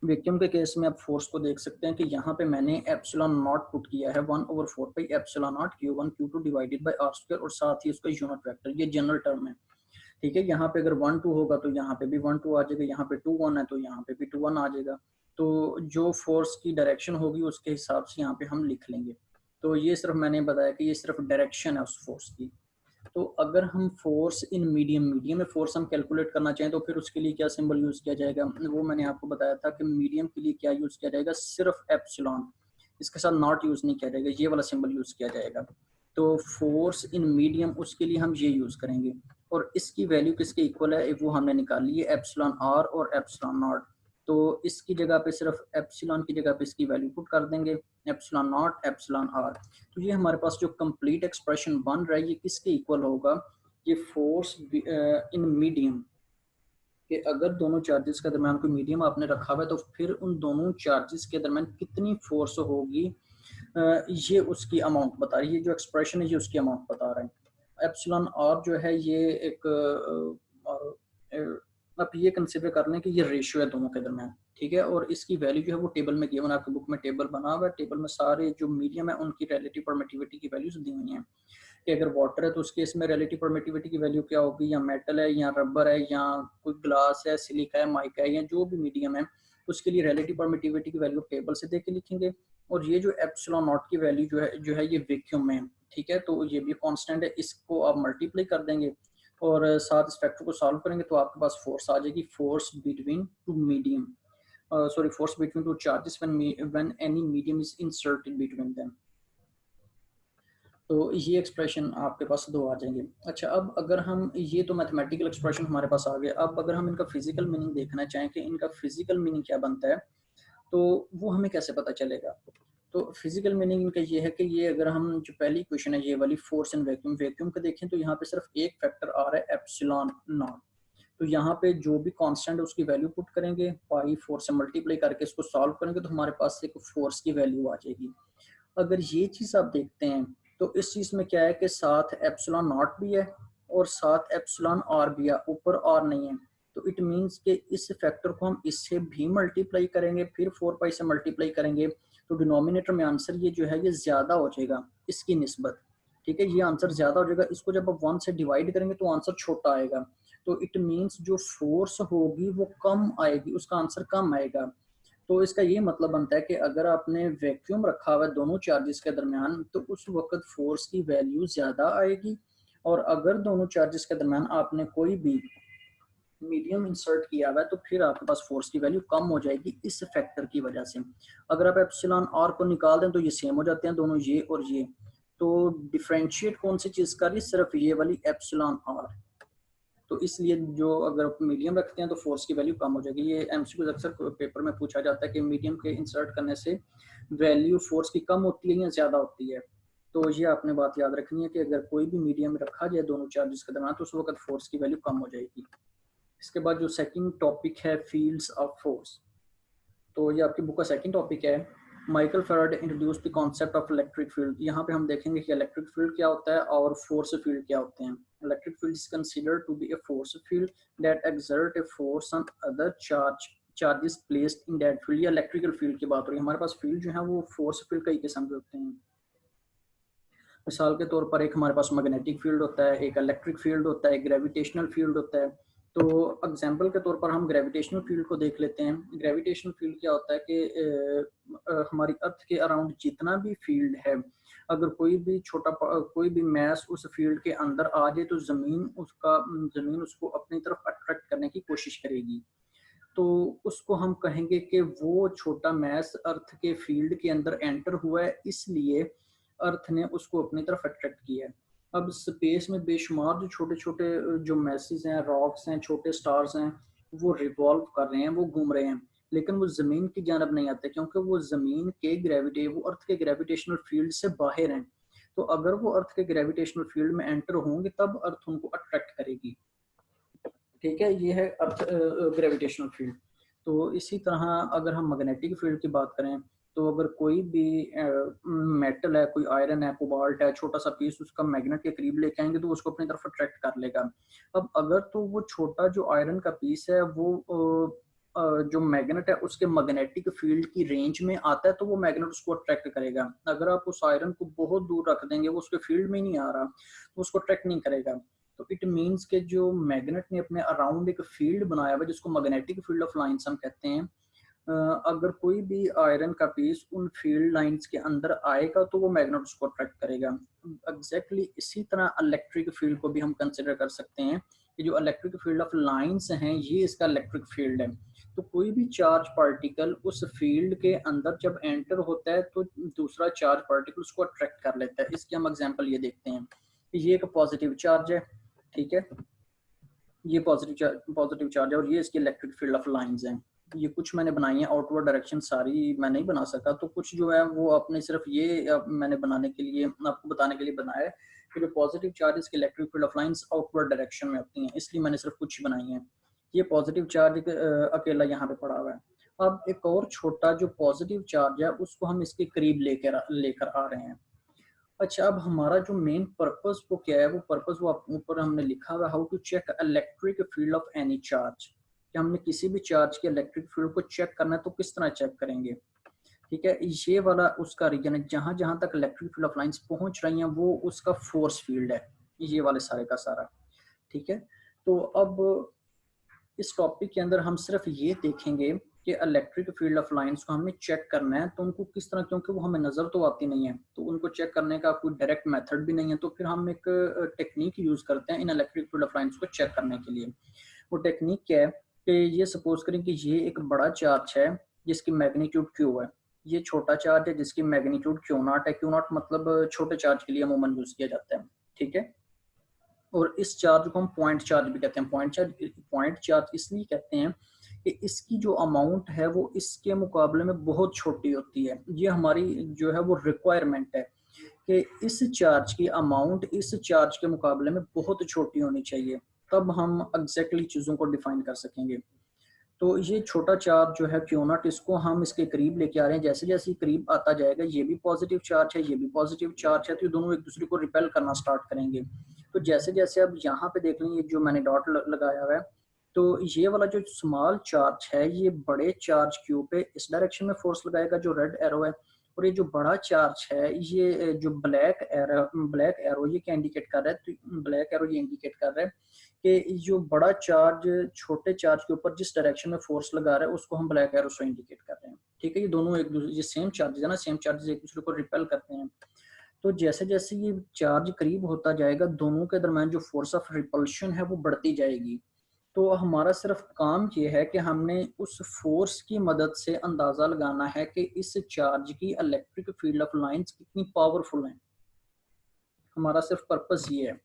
वैक्यूम के केस में आप फोर्स को देख सकते हैं कि यहाँ पे मैंने एप्सिलॉन नॉट पुट किया है 1/4 pi epsilon naught Q1 Q2 divided by R square, और साथ ही उसका यूनिट वेक्टर, ये जनरल टर्म है। ठीक है, यहाँ पे अगर 1 2 होगा तो यहाँ पे भी 1 2 आ जाएगा, यहाँ पे 2 1 है तो यहाँ पे भी 2 1 आ जाएगा। तो जो फोर्स की डायरेक्शन होगी उसके हिसाब से यहाँ पे हम लिख लेंगे। तो ये सिर्फ मैंने बताया कि ये सिर्फ डायरेक्शन है उस फोर्स की। तो अगर हम फोर्स इन मीडियम में फोर्स हम कैलकुलेट करना चाहें तो फिर उसके लिए क्या सिंबल यूज किया जाएगा, वो मैंने आपको बताया था कि मीडियम के लिए क्या यूज किया जाएगा, सिर्फ एप्सिलॉन, इसके साथ नॉट यूज नहीं किया जाएगा, ये वाला सिंबल यूज किया जाएगा। तो फोर्स इन मीडियम उसके लिए हम ये यूज करेंगे, और इसकी वैल्यू किसके इक्वल है वो हमने निकाल ली है, एप्सिलॉन आर और एप्सिलॉन नॉट। तो इसकी जगह पे सिर्फ एप्सिलॉन की जगह पे इसकी वैल्यू पुट कर देंगे, एप्सिलॉन नॉट एप्सिलॉन आर। तो ये हमारे पास जो कंप्लीट एक्सप्रेशन बन रहा है ये किसके इक्वल होगा, ये फोर्स इन मीडियम कि अगर दोनों चार्जेस के दरमियान कोई मीडियम आपने रखा हुआ है तो फिर उन दोनों चार्जेस के दरमियान कितनी फोर्स होगी, ये उसकी अमाउंट बता रही है, जो एक्सप्रेशन है ये उसकी अमाउंट बता रहा है। एप्सिलॉन आर जो है ये एक आप ये कंसिडर कर लें कि ये रेशियो है दोनों के दरमियान। ठीक है, और इसकी वैल्यू जो है वो टेबल में गिवन, आपके बुक में टेबल बना हुआ है, टेबल में सारे जो मीडियम है उनकी रिलेटिव परमिटिविटी की वैल्यूज दी हुई हैं कि अगर वाटर है तो उसके इसमें रिलेटिव परमिटिविटी की वैल्यू क्या होगी, या मेटल है या रबर है या कोई ग्लास है, सिलिका है, माइका है, या जो भी मीडियम है उसके लिए रिलेटिव परमिटिविटी की वैल्यू टेबल से देख के लिखेंगे। और ये जो एप्सिलॉन नॉट की वैल्यू जो है ये वैक्यूम में, ठीक है, तो ये भी कांस्टेंट है, इसको आप मल्टीप्लाई कर देंगे और साथ इस फैक्टर को सॉल्व करेंगे तो आपके पास फोर्स आ जाएगी, force between to medium, force between two charges when any medium is inserted between them। तो ये एक्सप्रेशन आपके पास दो आ जाएंगे। अच्छा, अब अगर हम ये तो मैथमेटिकल एक्सप्रेशन हमारे पास आ गया, अब अगर हम इनका फिजिकल मीनिंग देखना चाहें कि इनका फिजिकल मीनिंग क्या बनता है तो वो हमें कैसे पता चलेगा। तो फिजिकल मीनिंग इनका ये है कि ये अगर हम जो पहली क्वेश्चन है ये वाली फोर्स इन वैक्यूम, वैक्यूम का देखें तो यहाँ पे सिर्फ एक फैक्टर आ रहा है एप्सिलॉन नॉट। तो यहाँ पे जो भी कांस्टेंट है उसकी वैल्यू पुट करेंगे, पाई 4 से मल्टीप्लाई करके इसको सॉल्व करेंगे तो हमारे पास एक फोर्स की वैल्यू आ जाएगी। अगर ये चीज आप देखते हैं तो इस चीज में क्या है कि साथ एप्सिलॉन नॉट भी है और साथ एप्सिलॉन आर भी है, ऊपर आर नहीं है। तो इट मींस कि इस फैक्टर को हम इससे भी मल्टीप्लाई करेंगे, फिर 4 पाई से मल्टीप्लाई करेंगे तो डिनोमिनेटर में आंसर ये जो है ये ज्यादा हो जाएगा इसकी निस्बत। ठीक है, ये आंसर ज्यादा हो जाएगा, इसको जब आप 1 से डिवाइड करेंगे तो आंसर छोटा आएगा। तो इट मींस जो फोर्स होगी वो कम आएगी, उसका आंसर कम आएगा। तो इसका ये मतलब बनता है कि अगर आपने वैक्यूम रखा हुआ है दोनों चार्जेस के दरमियान तो उस वक्त फोर्स की वैल्यू ज्यादा आएगी, और अगर दोनों चार्जेस के दरमियान आपने कोई भी मीडियम इंसर्ट किया हुआ है तो फिर आपके पास फोर्स की वैल्यू कम हो जाएगी इस फैक्टर की वजह से। अगर आप एप्सिलॉन आर को निकाल दें तो ये सेम हो जाते हैं दोनों, ये और ये। तो डिफरेंशिएट कौन सी चीज कर रही, सिर्फ ये वाली एप्सिलॉन आर। तो इसलिए जो अगर आप मीडियम रखते हैं तो फोर्स की वैल्यू कम हो जाएगी। ये एमसीक्यू अक्सर पेपर में पूछा जाता है कि मीडियम के इंसर्ट करने से वैल्यू फोर्स की कम होती है या ज्यादा होती है। तो ये आपने बात याद रखनी है कि अगर कोई भी मीडियम रखा जाए दोनों चार्जेस के दरमियान तो उस वक्त फोर्स की वैल्यू कम हो जाएगी। इसके बाद जो सेकंड टॉपिक है फील्ड्स ऑफ फोर्स, तो ये आपकी बुक का सेकंड टॉपिक है। Michael Faraday introduce the concept of electric field. यहाँ पे हम देखेंगे कि इलेक्ट्रिक फील्ड क्या होता है और फोर्स फील्ड क्या होते हैं। Electric field is considered to be a force field that exert a force on other charges placed in that field. या इलेक्ट्रिकल फील्ड की बात हो रही है, हमारे पास फील्ड जो है वो फोर्स फील्ड कई किस्म के होते हैं। मिसाल के तौर पर एक हमारे पास मैग्नेटिक फील्ड होता है, एक इलेक्ट्रिक फील्ड होता है, एक ग्रेविटेशनल फील्ड होता है। तो एग्जाम्पल के तौर पर हम ग्रेविटेशनल फील्ड को देख लेते हैं। ग्रेविटेशनल फील्ड क्या होता है कि हमारी अर्थ के अराउंड जितना भी फील्ड है, अगर कोई भी मैस उस फील्ड के अंदर आ जाए तो जमीन उसको अपनी तरफ अट्रैक्ट करने की कोशिश करेगी। तो उसको हम कहेंगे कि वो छोटा मैस अर्थ के फील्ड के अंदर एंटर हुआ है, इसलिए अर्थ ने उसको अपनी तरफ अट्रैक्ट किया है। अब स्पेस में बेशुमार जो छोटे-छोटे जो मैसेज हैं, रॉक्स हैं, छोटे स्टार्स हैं, वो रिवॉल्व कर रहे हैं, वो घूम रहे हैं। लेकिन वो ज़मीन की जानब नहीं आते क्योंकि वो ज़मीन के वो अर्थ के ग्रेविटेशनल फ़ील्ड से बाहर हैं। तो अगर वो अर्थ के ग्रेविटेशनल फ़ील्ड में एंटर होंगे तब अर्थ उनको अट्रैक्ट करेगी। ठीक है? ये है अर्थ ग्रेविटेशनल फ़ील्ड। तो इसी तरह अगर हम मैग्नेटिक फ़ील्ड की बात करें, तो अगर कोई भी मेटल है, कोई आयरन है, कोबाल्ट है, छोटा-सा पीस उसका मैग्नेट के करीब लेके आएँगे तो उसको अपनी तरफ अट्रैक्ट कर लेगा। अब अगर तो वो छोटा जो आयरन का पीस है वो जो मैग्नेट है उसके मैग्नेटिक फ़ील्ड की रेंज में आता है तो वो मैग्नेट उसको अट्रैक्ट करेगा। अगर आप उस आयरन को बहुत दूर रख देंगे, वो उसके फ़ील्ड में ही नहीं आ रहा, तो उसको अट्रैक्ट नहीं करेगा। तो इट मीन्स कि जो मैग्नेट ने अपने अराउंड एक फील्ड बनाया हुआ है जिसको मैग्नेटिक फील्ड ऑफ लाइंस हम कहते हैं। अगर कोई भी आयरन का पीस उन फील्ड लाइंस के अंदर आएगा तो वो मैग्नेट उसको अट्रैक्ट करेगा। एग्जैक्टली इसी तरह इलेक्ट्रिक फील्ड को भी हम कंसिडर कर सकते हैं कि जो इलेक्ट्रिक फील्ड ऑफ लाइंस हैं ये इसका इलेक्ट्रिक फील्ड है। तो कोई भी चार्ज पार्टिकल उस फील्ड के अंदर जब एंटर होता है तो दूसरा चार्ज पार्टिकल उसको अट्रैक्ट कर लेता है। इसकी हम एग्जांपल ये देखते हैं। ये एक पॉजिटिव चार्ज है, ठीक है? ये पॉजिटिव चार्ज है और ये इसकी इलेक्ट्रिक फील्ड ऑफ लाइंस हैं। ये कुछ मैंने बनाई हैं आउटवर्ड डायरेक्शन, सारी मैं नहीं बना सका, तो कुछ जो है वो आपने सिर्फ ये मैंने बनाने के लिए आपको बताने के लिए बनाया है कि जो पॉजिटिव चार्ज की electric field of lines outward direction में होती हैं, इसलिए मैंने सिर्फ कुछ बनाई हैं। ये पॉजिटिव चार्ज अकेला यहाँ पे पड़ा हुआ है। अब एक और छोटा जो पॉजिटिव चार्ज है उसको हम इसके करीब लेकर आ रहे हैं। अच्छा, अब हमारा जो मेन पर्पस वो क्या है, वो पर्पस वो ऊपर हमने लिखा हुआ, how to check electric field of any charge. कि हमने किसी भी चार्ज के इलेक्ट्रिक फील्ड को चेक करना है तो किस तरह चेक करेंगे। ठीक है, ये वाला उसका रीजन है, जहां जहां तक इलेक्ट्रिक फील्ड ऑफ लाइंस पहुंच रही हैं वो उसका फोर्स फील्ड है, ये वाले सारे का सारा। ठीक है, तो अब इस टॉपिक के अंदर हम सिर्फ ये देखेंगे कि इलेक्ट्रिक फील्ड ऑफ लाइंस को हमें चेक करना है तो उनको किस तरह, क्योंकि वो हमें नज़र तो आती नहीं है तो उनको चेक करने का कोई डायरेक्ट मेथड भी नहीं है, तो फिर हम एक टेक्निक यूज़ करते हैं इन इलेक्ट्रिक फील्ड ऑफ लाइंस को चेक करने के लिए। वो टेक्निक क्या है कि ये सपोज करें कि ये एक बड़ा चार्ज है जिसकी मैग्नीट्यूड क्यू है, ये छोटा चार्ज है जिसकी मैग्नीट्यूड क्यू नॉट है। क्यू नॉट मतलब छोटे चार्ज के लिए अमूमन यूज़ किया जाता है। ठीक है, और इस चार्ज को हम पॉइंट चार्ज भी कहते हैं। पॉइंट चार्ज इसलिए कहते हैं कि इसकी जो अमाउंट है वो इसके मुकाबले में बहुत छोटी होती है। ये हमारी जो है वो रिक्वायरमेंट है कि इस चार्ज की अमाउंट इस चार्ज के मुकाबले में बहुत छोटी होनी चाहिए, तब हम एग्जैक्टली चीज़ों को डिफाइन कर सकेंगे। तो ये छोटा चार्ज जो है क्यू नॉट, इसको हम इसके करीब लेके आ रहे हैं। जैसे जैसे करीब आता जाएगा, ये भी पॉजिटिव चार्ज है, ये भी पॉजिटिव चार्ज है, तो ये दोनों एक दूसरे को रिपेल करना स्टार्ट करेंगे। तो जैसे जैसे अब यहाँ पे देख लें, ये जो मैंने डॉट लगाया हुआ है, तो ये वाला जो स्मॉल चार्ज है ये बड़े चार्ज क्यू पे इस डायरेक्शन में फोर्स लगाएगा जो रेड एरो है, और ये जो बड़ा चार्ज है ये जो ब्लैक एरो ये क्या इंडिकेट कर रहा है, तो ब्लैक एरो ये इंडिकेट कर रहा है कि जो बड़ा चार्ज छोटे चार्ज के ऊपर जिस डायरेक्शन में फोर्स लगा रहा है उसको हम ब्लैक एरो से इंडिकेट कर रहे हैं। ठीक है, ये दोनों एक दूसरे, ये सेम चार्जेस है ना, सेम चार्जेस एक दूसरे को रिपेल करते हैं। तो जैसे जैसे ये चार्ज करीब होता जाएगा दोनों के दरम्यान जो फोर्स ऑफ रिपल्शन है वो बढ़ती जाएगी। तो हमारा सिर्फ काम ये है कि हमने उस फोर्स की मदद से अंदाजा लगाना है कि इस चार्ज की इलेक्ट्रिक फील्ड ऑफ लाइंस कितनी पावरफुल हैं। हमारा सिर्फ पर्पस ये है।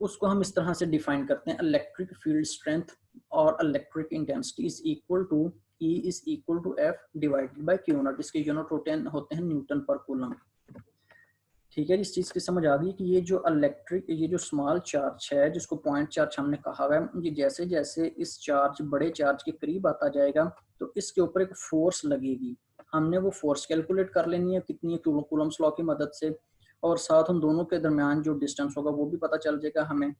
उसको हम इस तरह से डिफाइन करते हैं, इलेक्ट्रिक फील्ड स्ट्रेंथ और electric intensity is equal to E is equal to F divided by Q naught. इसके यूनिट होते हैं न्यूटन पर कूलम। ठीक है, इस चीज की समझ आ गई कि ये जो स्मॉल चार्ज है जिसको पॉइंट चार्ज हमने कहा है, ये जैसे जैसे इस चार्ज बड़े चार्ज के करीब आता जाएगा तो इसके ऊपर एक फोर्स लगेगी। हमने वो फोर्स कैलकुलेट कर लेनी है कितनी है, कूलम्स लॉ की मदद से, और साथ उन दोनों के दरमियान जो डिस्टेंस होगा वो भी पता चल जाएगा हमें।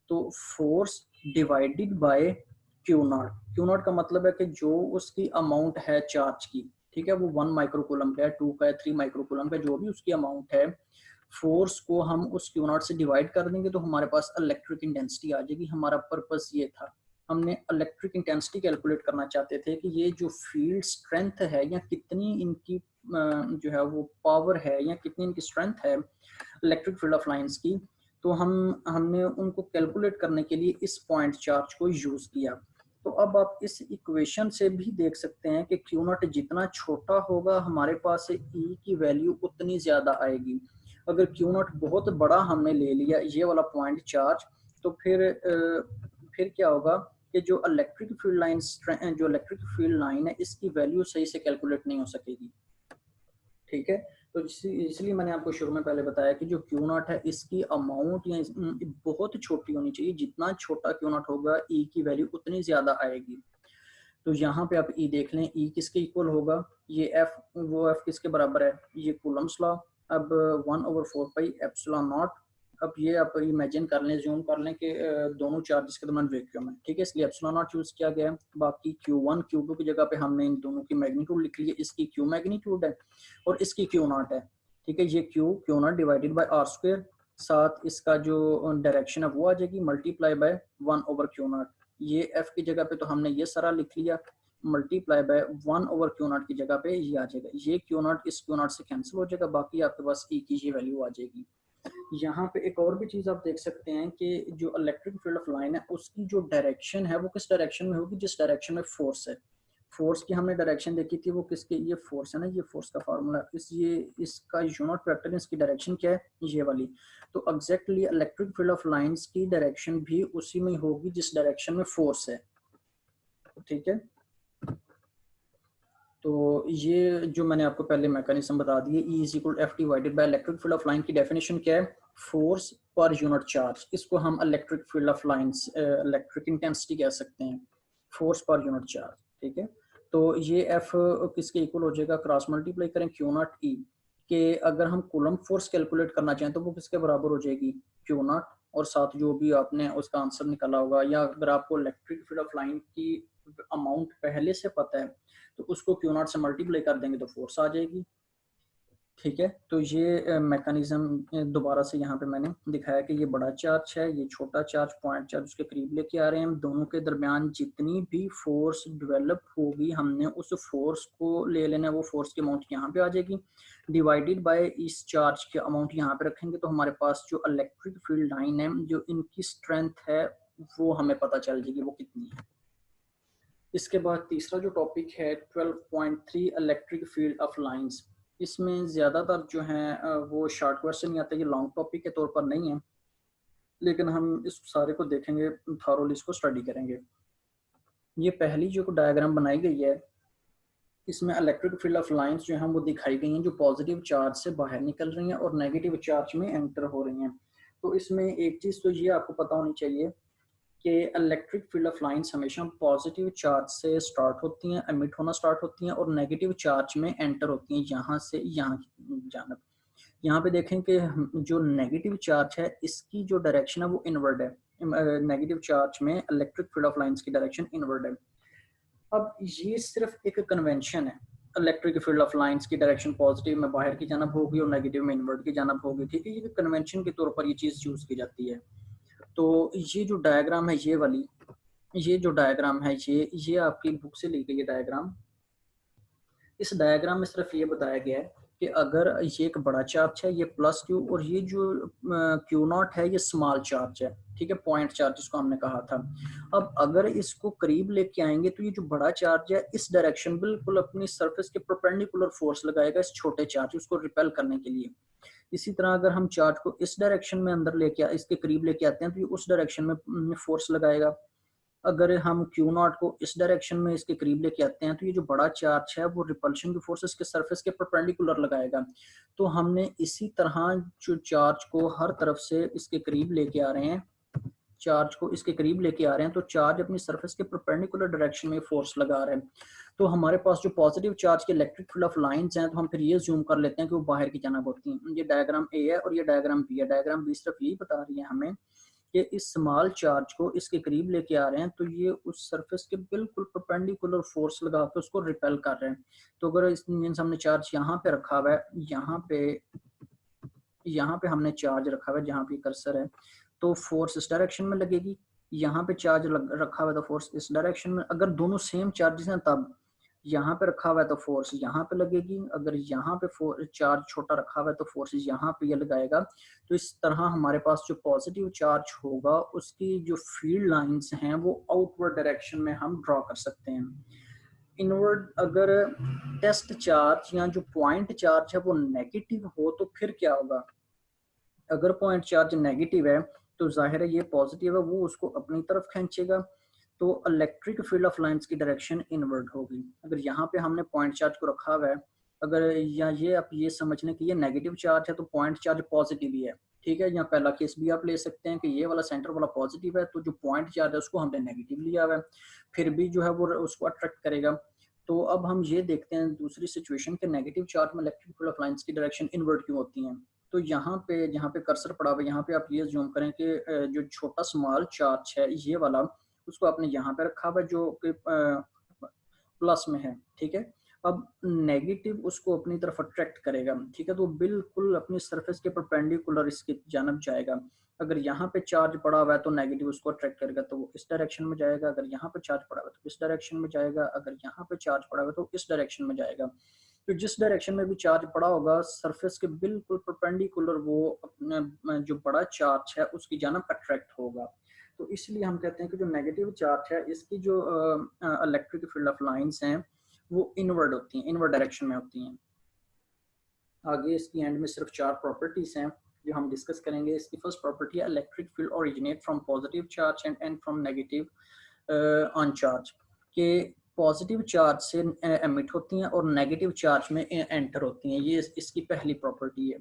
तो force divided by Q not का मतलब है कि जो उसकी अमाउंट है चार्ज की, ठीक है, वो 1 माइक्रोकूलम का है, 2 का है, 3 माइक्रोकूलम का, जो भी उसकी अमाउंट है, फोर्स को हम उस क्यू नॉट से डिवाइड कर देंगे तो हमारे पास इलेक्ट्रिक इंटेंसिटी आ जाएगी। हमारा पर्पस ये था, हमने इलेक्ट्रिक इंटेंसिटी कैलकुलेट करना चाहते थे कि ये जो फील्ड स्ट्रेंथ है या कितनी इनकी जो है वो पावर है या कितनी इनकी स्ट्रेंथ है इलेक्ट्रिक फील्ड ऑफ लाइंस की। तो हमने उनको कैलकुलेट करने के लिए इस पॉइंट चार्ज को यूज किया। तो अब आप इस इक्वेशन से भी देख सकते हैं कि क्यू नॉट जितना छोटा होगा हमारे पास ई की वैल्यू उतनी ज्यादा आएगी। अगर क्यू नॉट बहुत बड़ा हमने ले लिया ये वाला पॉइंट चार्ज, तो फिर क्या होगा कि जो इलेक्ट्रिक फील्ड लाइन है इसकी वैल्यू सही से कैलकुलेट नहीं हो सकेगी। ठीक है, तो इसलिए मैंने आपको शुरू में पहले बताया कि जो क्यू नॉट है इसकी अमाउंट या बहुत छोटी होनी चाहिए। जितना छोटा क्यू नॉट होगा ई की वैल्यू उतनी ज्यादा आएगी। तो यहाँ पे आप ई देख लें, ई किसके इक्वल होगा, ये एफ, वो एफ किसके बराबर है, ये कूलम्स लॉ। अब 1/4 पाई एप्सिलॉन नॉट। अब ये आप इमेजिन कर लें, ज्यूम कर लें कि दोनों चार्जेस के दरमियान वैक्यूम है, ठीक है, इसलिए एप्सिलॉन नॉट यूज किया गया है। बाकी Q1 Q2 की जगह पे हमने इन दोनों की मैग्नीट्यूड लिख ली है, इसकी Q मैग्नीट्यूड है और इसकी Q नॉट है। ठीक है, ये Q naught divided by R square, साथ इसका जो डायरेक्शन है वो आ जाएगी मल्टीप्लाई बाय 1/Q नॉट। ये एफ की जगह पे तो हमने ये सारा लिख लिया, मल्टीप्लाई बाय 1/Q नॉट की जगह पे ये आ जाएगा। ये Q नॉट इस Q नॉट से कैंसिल हो जाएगा, बाकी आपके पास ई की ये वैल्यू आ जाएगी। यहाँ पे एक और भी चीज आप देख सकते हैं कि जो इलेक्ट्रिक फील्ड ऑफ लाइन है उसकी जो डायरेक्शन है वो किस डायरेक्शन में होगी, जिस डायरेक्शन में फोर्स है। फोर्स की हमने डायरेक्शन देखी थी, वो किसके, ये फोर्स है ना, ये फोर्स का फार्मूला इसका यूनिट वेक्टर, इसकी डायरेक्शन क्या है, ये वाली। तो exactly electric field of lines की डायरेक्शन भी उसी में होगी जिस डायरेक्शन में फोर्स है। ठीक है, तो ये जो मैंने आपको पहले मैकेनिज्म बता दिए, E is equal F divided by electric field of line की डेफिनेशन क्या है, फोर्स पर यूनिट चार्ज। इसको हम electric field of lines, electric intensity कह सकते हैं, फोर्स पर यूनिट चार्ज। ठीक है, तो ये एफ किसके इक्वल हो जाएगा, क्रॉस मल्टीप्लाई करें क्यू नॉट ई के, अगर हम कूलम फोर्स कैलकुलेट करना चाहें तो वो किसके बराबर हो जाएगी, क्यू नॉट, और साथ जो भी आपने उसका आंसर निकाला होगा, या अगर आपको इलेक्ट्रिक फील्ड ऑफ लाइन की अमाउंट पहले से पता है तो उसको क्यू नॉट से मल्टीप्लाई कर देंगे तो फोर्स आ जाएगी। ठीक है, तो ये मैकेनिज्म दोबारा से यहाँ पे मैंने दिखाया कि ये बड़ा चार्ज है, ये छोटा चार्ज पॉइंट चार्ज उसके करीब लेके आ रहे हैं। दोनों के दरमियान जितनी भी फोर्स डेवलप होगी हमने उस फोर्स को ले लेना है, वो फोर्स की अमाउंट यहाँ पे आ जाएगी, डिवाइडेड बाय इस चार्ज की अमाउंट यहाँ पे रखेंगे तो हमारे पास जो इलेक्ट्रिक फील्ड लाइन है, जो इनकी स्ट्रेंथ है वो हमें पता चल जाएगी वो कितनी है। इसके बाद तीसरा जो टॉपिक है 12.3 इलेक्ट्रिक फील्ड ऑफ लाइंस। इसमें ज़्यादातर जो हैं वो शॉर्ट क्वेश्चन ही आते हैं, ये लॉन्ग टॉपिक के तौर पर नहीं है, लेकिन हम इस सारे को देखेंगे, थॉरोली इसको स्टडी करेंगे। ये पहली जो डायग्राम बनाई गई है इसमें इलेक्ट्रिक फील्ड ऑफ लाइंस जो हैं वो दिखाई गई हैं, जो पॉजिटिव चार्ज से बाहर निकल रही हैं और नेगेटिव चार्ज में एंटर हो रही हैं। तो इसमें एक चीज़ तो ये आपको पता होनी चाहिए कि इलेक्ट्रिक फील्ड ऑफ लाइंस हमेशा पॉजिटिव चार्ज से स्टार्ट होती हैं, एमिट होना स्टार्ट होती हैं और नेगेटिव चार्ज में एंटर होती हैं, यहाँ से यहाँ की जानब। यहाँ पे देखें कि जो नेगेटिव चार्ज है इसकी जो डायरेक्शन है वो इनवर्ड है, नेगेटिव चार्ज में इलेक्ट्रिक फील्ड ऑफ लाइंस की डायरेक्शन इनवर्ड है। अब ये सिर्फ एक कन्वेंशन है, इलेक्ट्रिक फील्ड ऑफ लाइंस की डायरेक्शन पॉजिटिव में बाहर की जानब होगी और नेगेटिव में इनवर्ड की जानब होगी। ठीक है, ये कन्वेंशन के तौर पर ये चीज़ यूज़ की जाती है। तो ये जो डायग्राम है ये वाली, ये जो डायग्राम है ये आपकी बुक से ली गई है डायग्राम। इस डायग्राम में सिर्फ ये बताया गया है कि अगर ये एक बड़ा चार्ज है ये प्लस क्यू, और ये जो क्यू नॉट है ये स्मॉल चार्ज है, ठीक है, पॉइंट चार्ज जिसको हमने कहा था। अब अगर इसको करीब लेके आएंगे तो ये जो बड़ा चार्ज है इस डायरेक्शन बिल्कुल अपनी सरफेस के परपेंडिकुलर फोर्स लगाएगा इस छोटे चार्ज उसको रिपेल करने के लिए। इसी तरह अगर हम चार्ज को इस डायरेक्शन में अंदर लेके इसके करीब लेके आते हैं तो ये उस डायरेक्शन में फोर्स लगाएगा। अगर हम क्यू नॉट को इस डायरेक्शन में इसके करीब लेके आते हैं तो ये जो बड़ा चार्ज है वो रिपल्शन की फोर्स इसके सरफेस के परपेंडिकुलर लगाएगा। तो हमने इसी तरह जो चार्ज को हर तरफ से इसके करीब लेके आ रहे हैं, चार्ज को इसके करीब लेके आ रहे हैं तो चार्ज अपनी सरफेस के परपेंडिकुलर डायरेक्शन में फोर्स लगा रहे हैं। तो हमारे पास जो पॉजिटिव चार्ज के इलेक्ट्रिक फील्ड ऑफ लाइंस हैं तो हम फिर ये जूम कर लेते हैं कि वो बाहर की जानब होती हैं। ये डायग्राम ए है और ये डायग्राम बी है। डायग्राम बी सिर्फ यही बता रही है हमें कि इस स्मॉल चार्ज को इसके करीब लेके आ रहे हैं तो ये उस सरफेस के बिल्कुल परपेंडिकुलर फोर्स लगा के उसको रिपेल कर रहे हैं। तो अगर इस मींस हमने चार्ज यहाँ पे रखा हुआ है, यहाँ पे हमने चार्ज रखा हुआ है जहाँ पे कर्सर है, तो फोर्स इस डायरेक्शन में लगेगी। यहाँ पे चार्ज रखा हुआ है तो फोर्स इस डायरेक्शन में। अगर दोनों सेम चार्जेस हैं तब यहाँ पे रखा हुआ है तो फोर्स यहाँ पे लगेगी। अगर यहाँ पे चार्ज छोटा रखा हुआ है तो फोर्स यहाँ पे ये लगाएगा। तो इस तरह हमारे पास जो पॉजिटिव चार्ज होगा उसकी जो फील्ड लाइंस हैं वो आउटवर्ड डायरेक्शन में हम ड्रॉ कर सकते हैं। इनवर्ड अगर टेस्ट चार्ज या जो पॉइंट चार्ज है वो नेगेटिव हो तो फिर क्या होगा, अगर पॉइंट चार्ज नेगेटिव है तो जाहिर है ये पॉजिटिव है, वो उसको अपनी तरफ खींचेगा, तो इलेक्ट्रिक फील्ड ऑफ लाइंस की डायरेक्शन इनवर्ट होगी। अगर यहाँ पे हमने पॉइंट चार्ज को रखा हुआ है, अगर या ये आप ये समझ लें कि ये नेगेटिव चार्ज है तो पॉइंट चार्ज पॉजिटिव ही है, ठीक है। यहाँ पहला केस भी आप ले सकते हैं कि ये वाला सेंटर वाला पॉजिटिव है, तो जो पॉइंट चार्ज है उसको हमने नेगेटिव लिया हुआ है, फिर भी जो है वो उसको अट्रैक्ट करेगा। तो अब हम ये देखते हैं दूसरी सिचुएशन के नेगेटिव चार्ज में इलेक्ट्रिक फील्ड ऑफ लाइंस की डायरेक्शन इनवर्ट क्यों होती हैं। तो यहाँ पे जहाँ पे कर्सर पड़ा हुआ है, यहाँ पे आप ये जूम करें कि जो छोटा स्मॉल चार्ज है ये वाला, उसको आपने यहाँ पे रखा हुआ है जो कि प्लस में है, ठीक है। अब नेगेटिव उसको अपनी तरफ अट्रैक्ट करेगा, ठीक है, तो बिल्कुल अपनी सरफेस के परपेंडिकुलर इसकी जानब जाएगा। अगर यहाँ पे चार्ज पड़ा हुआ है तो नेगेटिव उसको अट्रैक्ट करेगा तो वो इस डायरेक्शन में जाएगा, अगर यहाँ पे चार्ज पड़ा हुआ है तो इस डायरेक्शन में जाएगा, अगर यहाँ पे चार्ज पड़ा हुआ है तो इस डायरेक्शन में जाएगा। तो जिस डायरेक्शन में भी चार्ज पड़ा होगा सरफेस के बिल्कुल परपेंडिकुलर वो अपने जो बड़ा चार्ज है उसकी जानब अट्रैक्ट होगा। तो इसलिए हम कहते हैं कि जो नेगेटिव चार्ज है इसकी जो इलेक्ट्रिक फील्ड ऑफ लाइंस हैं वो इनवर्ड होती हैं, इनवर्ड डायरेक्शन में होती हैं। आगे इसकी एंड में सिर्फ 4 प्रॉपर्टीज हैं जो हम डिस्कस करेंगे। इसकी फर्स्ट प्रॉपर्टी है electric field originate from positive charge and and from negative on charge, के पॉजिटिव चार्ज से एमिट होती हैं और नेगेटिव चार्ज में एंटर होती हैं। ये इसकी पहली प्रॉपर्टी है।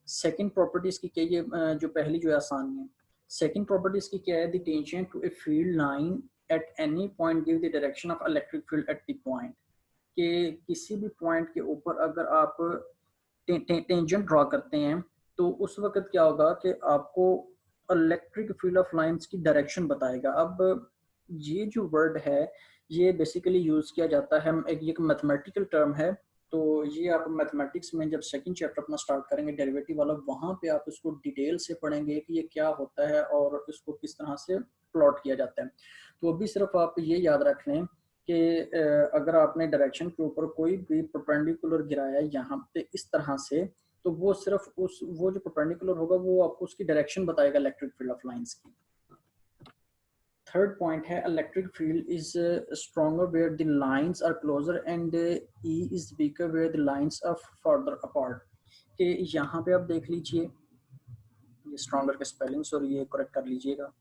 सेकंड प्रॉपर्टी इसकी क्या है, जो पहली जो है आसानी है। सेकंड प्रॉपर्टी इसकी क्या है, the tangent to a field line at any point give the direction of electric field at the point, कि किसी भी पॉइंट के ऊपर अगर आप टेंजेंट ड्रॉ करते हैं तो उस वक्त क्या होगा कि आपको इलेक्ट्रिक फील्ड ऑफ लाइंस की डायरेक्शन बताएगा। अब ये जो वर्ड है ये बेसिकली यूज किया जाता है, एक मैथमेटिकल टर्म है। तो ये आप मैथमेटिक्स में जब सेकंड चैप्टर अपना स्टार्ट करेंगे डेरिवेटिव वाला, वहाँ पे आप इसको डिटेल से पढ़ेंगे कि ये क्या होता है और इसको किस तरह से प्लॉट किया जाता है। तो अभी सिर्फ आप ये याद रख लें कि अगर आपने डायरेक्शन के ऊपर कोई भी परपेंडिकुलर गिराया यहाँ पे इस तरह से, तो वो सिर्फ वो जो परपेंडिकुलर होगा वो आपको उसकी डायरेक्शन बताएगा इलेक्ट्रिक फील्ड ऑफ लाइंस की। थर्ड पॉइंट है electric field is stronger where the lines are closer and E is weaker where the lines are further apart. कि यहाँ पे आप देख लीजिए ये स्ट्रॉन्गर के स्पेलिंग्स और ये करेक्ट कर लीजिएगा।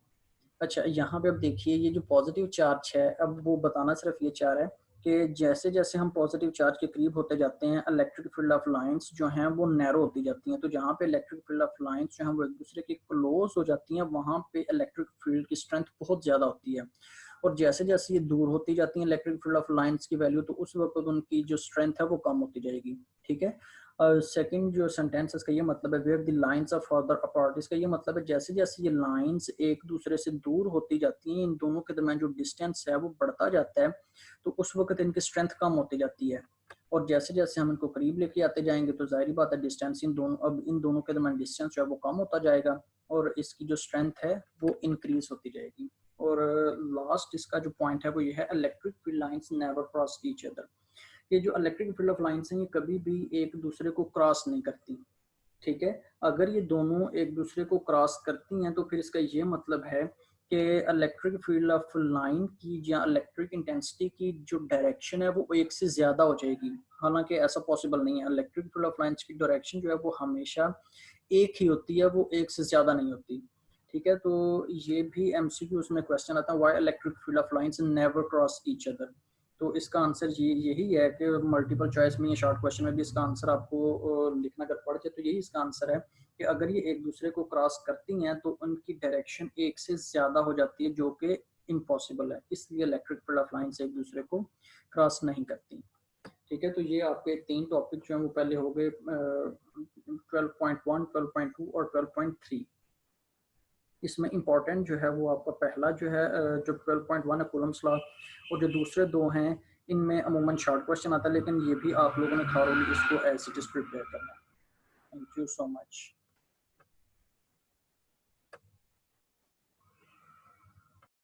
अच्छा, यहाँ पे अब देखिए ये जो पॉजिटिव चार्ज है, अब वो बताना सिर्फ ये चाह रहा है कि जैसे जैसे हम पॉजिटिव चार्ज के करीब होते जाते हैं इलेक्ट्रिक फील्ड ऑफ लाइंस जो हैं वो नैरो होती जाती हैं। तो जहाँ पे इलेक्ट्रिक फील्ड ऑफ लाइंस जो हैं वो एक दूसरे के क्लोज हो जाती हैं, वहाँ पे इलेक्ट्रिक फील्ड की स्ट्रेंथ बहुत ज़्यादा होती है। और जैसे जैसे ये दूर होती जाती हैं इलेक्ट्रिक फील्ड ऑफ लाइंस की वैल्यू, तो उस वक्त उनकी जो स्ट्रेंथ है वो कम होती जाएगी, ठीक है। सेकंड जो सेंटेंस है इसका ये मतलब है where the lines are further apart, इसका ये मतलब है जैसे जैसे ये लाइंस एक दूसरे से दूर होती जाती हैं इन दोनों के दरमियान जो डिस्टेंस है वो बढ़ता जाता है, तो उस वक्त इनकी स्ट्रेंथ कम होती जाती है। और जैसे जैसे हम इनको करीब लेके आते जाएंगे तो जाहिर बात है डिस्टेंस इन दोनों के दरमियान डिस्टेंस जो है वो कम होता जाएगा और इसकी जो स्ट्रेंथ है वो इंक्रीज होती जाएगी। और लास्ट इसका जो पॉइंट है वो ये है electric field lines never cross each other. ये जो इलेक्ट्रिक फील्ड ऑफ लाइंस हैं ये कभी भी एक दूसरे को क्रॉस नहीं करती, ठीक है। अगर ये दोनों एक दूसरे को क्रॉस करती हैं तो फिर इसका ये मतलब है कि इलेक्ट्रिक फील्ड ऑफ लाइन की या इलेक्ट्रिक इंटेंसिटी की जो डायरेक्शन है वो एक से ज़्यादा हो जाएगी। हालांकि ऐसा पॉसिबल नहीं है, इलेक्ट्रिक फील्ड ऑफ लाइंस की डायरेक्शन जो है वो हमेशा एक ही होती है, वो एक से ज़्यादा नहीं होती, ठीक है। तो ये भी एमसीक्यू उसमें क्वेश्चन आता है why electric field of lines never cross each other. तो इसका आंसर यही है कि मल्टीपल चॉइस में या शॉर्ट क्वेश्चन में भी इसका आंसर आपको लिखना अगर पड़ जाए तो यही इसका आंसर है कि अगर ये एक दूसरे को क्रॉस करती हैं तो उनकी डायरेक्शन एक से ज़्यादा हो जाती है जो कि इम्पॉसिबल है, इसलिए इलेक्ट्रिक फील्ड ऑफ लाइंस एक दूसरे को क्रॉस नहीं करती, ठीक है। तो ये आपके 3 टॉपिक जो हैं वो पहले हो गए 12.1, 12.2 और 12.3। इसमें इम्पॉर्टेंट जो है वो आपका पहला जो है जो 12.1 है कूलम्स लॉ, और जो दूसरे 2 हैं इनमें अमूमन शॉर्ट क्वेश्चन आता है, लेकिन ये भी आप लोगों ने थॉरोली इसको एज इट इज प्रिपेयर करना है। Thank you so much.